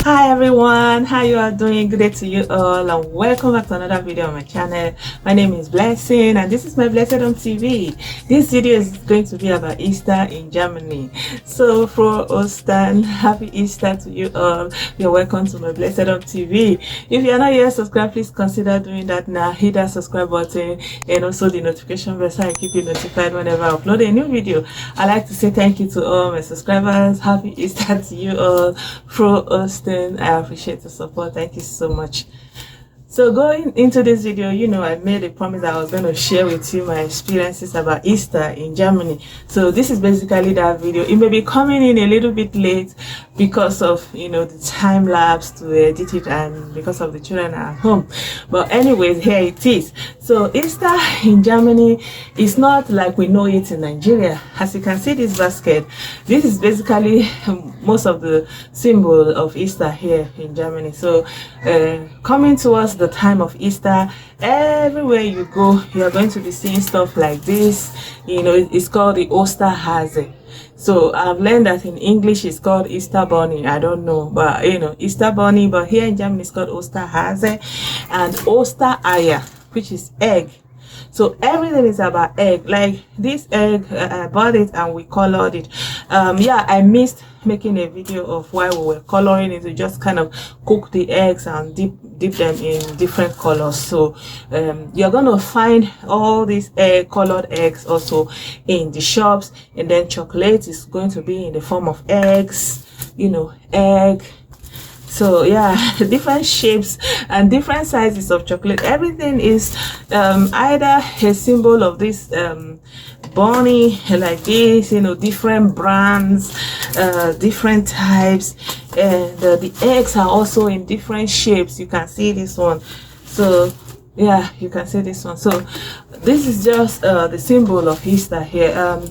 Hi everyone, how you are doing? Good day to you all and welcome back to another video on my channel. My name is Blessing and this is my Blessedom TV. This video is going to be about Easter in Germany. So for Ostern, happy Easter to you all. You're welcome to my Blessedom TV. If you are not yet subscribed, please consider doing that now. Hit that subscribe button and also the notification bell so I keep you notified whenever I upload a new video. I'd like to say thank you to all my subscribers. Happy Easter to you all. For Ostern, I appreciate the support. Thank you so much. So going into this video, I made a promise that I was going to share with you my experiences about Easter in Germany. So this is basically that video. It may be coming in a little bit late because of the time lapse to edit it and because of the children at home. But anyways, here it is. So Easter in Germany is not like we know it in Nigeria. As you can see this basket, this is basically most of the symbol of Easter here in Germany. So coming towards the time of Easter, everywhere you go, you are going to be seeing stuff like this. It's called the Osterhase. So I've learned that in English it's called Easter Bunny. I don't know, but Easter Bunny. But here in Germany it's called Osterhase and Ostereier, which is egg. So everything is about egg. Like this egg, I bought it and we colored it. I missed making a video of why we were coloring it. We just kind of cook the eggs and dip them in different colors. So you're gonna find all these colored eggs also in the shops. And then chocolate is going to be in the form of eggs, egg. So yeah, different shapes and different sizes of chocolate. Everything is either a symbol of this bunny like this, different brands, different types, and the eggs are also in different shapes. You can see this one. So yeah, you can see this one. So this is just the symbol of Easter here.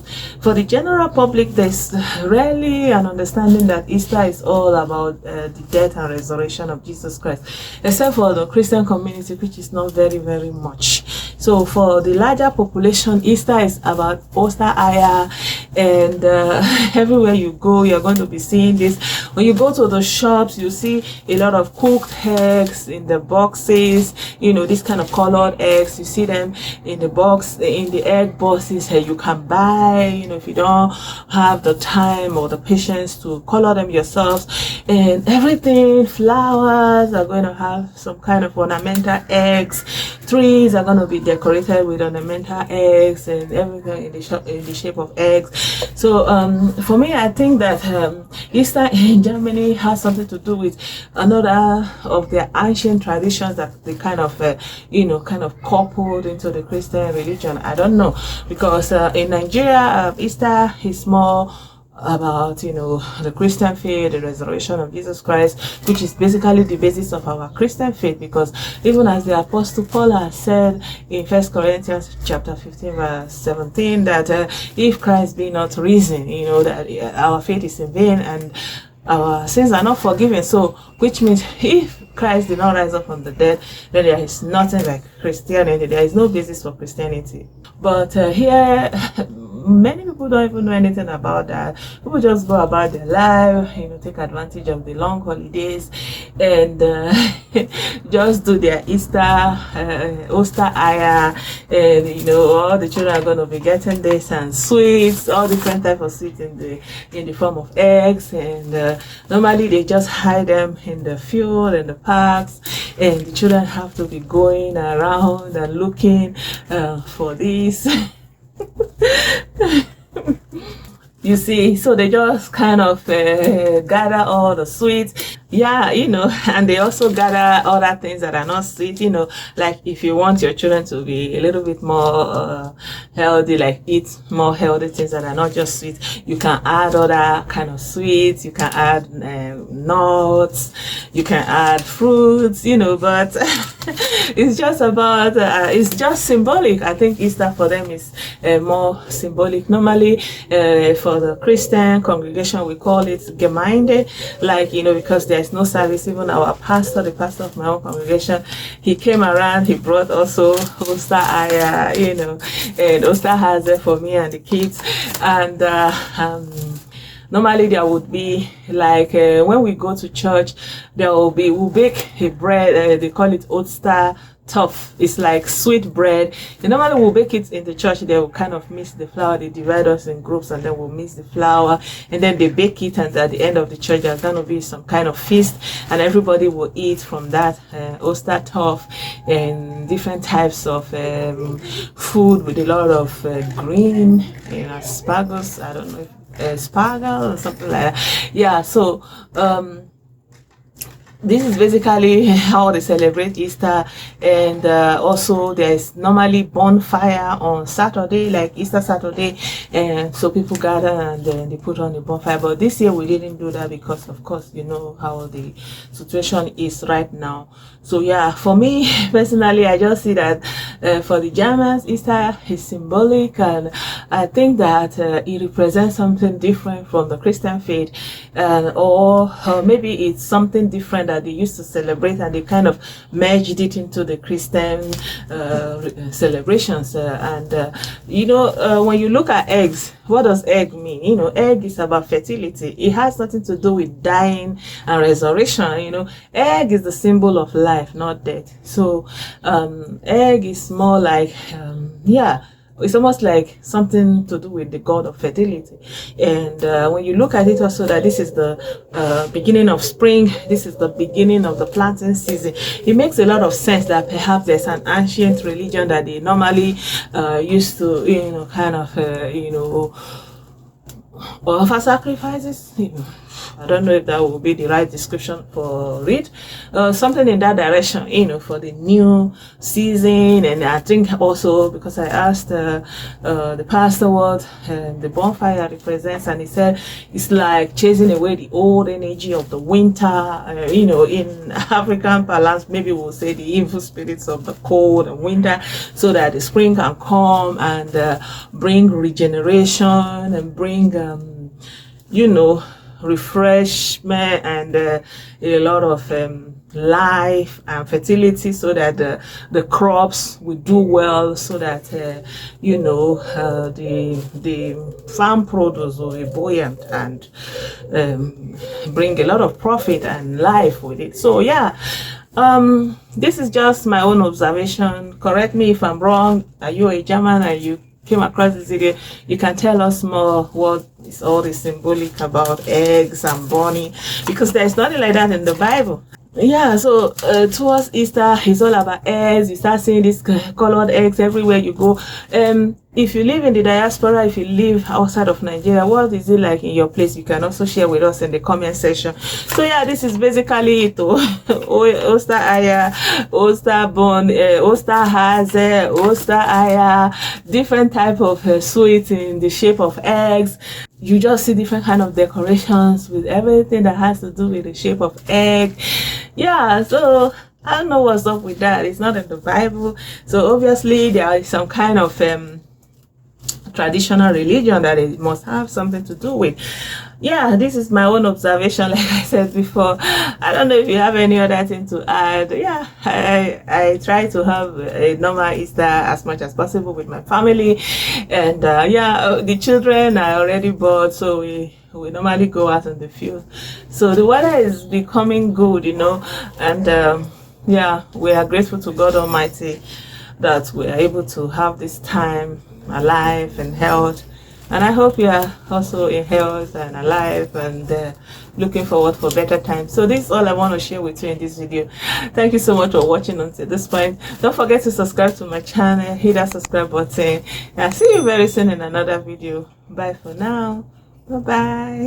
For the general public, there's rarely an understanding that Easter is all about the death and resurrection of Jesus Christ, except for the Christian community, which is not very much. So for the larger population, Easter is about Ostereier, and everywhere you go, you're going to be seeing this. When you go to the shops, you see a lot of cooked eggs in the boxes, this kind of colored eggs. You see them in the box, in the egg boxes. You can buy, if you don't have the time or the patience to color them yourselves. And everything, flowers are going to have some kind of ornamental eggs. Trees are going to be decorated with ornamental eggs and everything in the shape of eggs. So for me, I think that Easter in Germany has something to do with another of their ancient traditions that they kind of coupled into the Christian religion. I don't know, because in Nigeria, Easter is more about the Christian faith, the resurrection of Jesus Christ, which is basically the basis of our Christian faith. Because even as the Apostle Paul has said in 1 Corinthians chapter 15 verse 17, that if Christ be not risen, that our faith is in vain and our sins are not forgiven. So which means if Christ did not rise up from the dead, then there is nothing like Christianity. There is no basis for Christianity. But here many people don't even know anything about that. People just go about their life, take advantage of the long holidays and just do their Easter, Ostereier, and all the children are going to be getting this and sweets, all different types of sweets in the form of eggs, and normally they just hide them in the field and the parks, and the children have to be going around and looking for this. You see, so they just kind of gather all the sweets. Yeah, and they also gather other things that are not sweet, like if you want your children to be a little bit more healthy, like eat more healthy things that are not just sweet, you can add other kind of sweets, you can add nuts, you can add fruits, but it's just about, it's just symbolic. I think Easter for them is more symbolic. Normally, for the Christian congregation, we call it Gemeinde, like, because they there's no service. Even our pastor, the pastor of my own congregation, he came around, he brought also Ostereier, and Osterhase for me and the kids. And Normally there would be like when we go to church, we'll bake a bread. They call it Ostern tough. It's like sweet bread. They normally will bake it in the church. They will kind of mix the flour. They divide us in groups, and then we'll mix the flour, and then they bake it. And at the end of the church, there's going to be some kind of feast, and everybody will eat from that Ostern tough and different types of food with a lot of green, asparagus. I don't know if sparkle or something like that. Yeah. So this is basically how they celebrate Easter. And also there's normally bonfire on Saturday, like Easter Saturday, and so people gather and then they put on the bonfire. But this year we didn't do that because, of course, you know how the situation is right now. So yeah, for me personally, I just see that for the Germans, Easter is symbolic, and I think that it represents something different from the Christian faith, or maybe it's something different that they used to celebrate, and they kind of merged it into the Christian celebrations. When you look at eggs, what does egg mean? Egg is about fertility. It has nothing to do with dying and resurrection. Egg is the symbol of life, not death. So egg is more like it's almost like something to do with the god of fertility. And when you look at it also, that this is the beginning of spring, this is the beginning of the planting season, it makes a lot of sense that perhaps there's an ancient religion that they normally used to offer sacrifices. I don't know if that will be the right description for it. Something in that direction, for the new season. And I think also, because I asked the pastor what the bonfire represents, and he said it's like chasing away the old energy of the winter. In African parlance, maybe we'll say the evil spirits of the cold and winter, so that the spring can come and bring regeneration and bring refreshment and a lot of life and fertility, so that the crops will do well, so that the farm produce will be buoyant and bring a lot of profit and life with it. So yeah, this is just my own observation. Correct me if I'm wrong. Are you a German and you came across this video? You can tell us more what is all this symbolic about eggs and bunny, because there's nothing like that in the Bible. Yeah, so towards Easter, it's all about eggs. You start seeing these colored eggs everywhere you go. If you live in the diaspora, if you live outside of Nigeria, what is it like in your place? You can also share with us in the comment section. So yeah, this is basically it. Oster Aya, Oster Bun, Oster Haze, Oster Aya, different type of sweets in the shape of eggs. You just see different kind of decorations with everything that has to do with the shape of egg. Yeah, so I don't know what's up with that. It's not in the Bible. So obviously there is some kind of traditional religion that it must have something to do with. Yeah, this is my own observation, like I said before. I don't know if you have any other thing to add. Yeah, I try to have a normal Easter as much as possible with my family. And the children are already bored, so we normally go out in the field. So the weather is becoming good, and we are grateful to God Almighty that we are able to have this time alive and health. And I hope you are also in health and alive and looking forward for better times. So this is all I want to share with you in this video. Thank you so much for watching until this point. Don't forget to subscribe to my channel, hit that subscribe button. And I'll see you very soon in another video. Bye for now. Bye bye.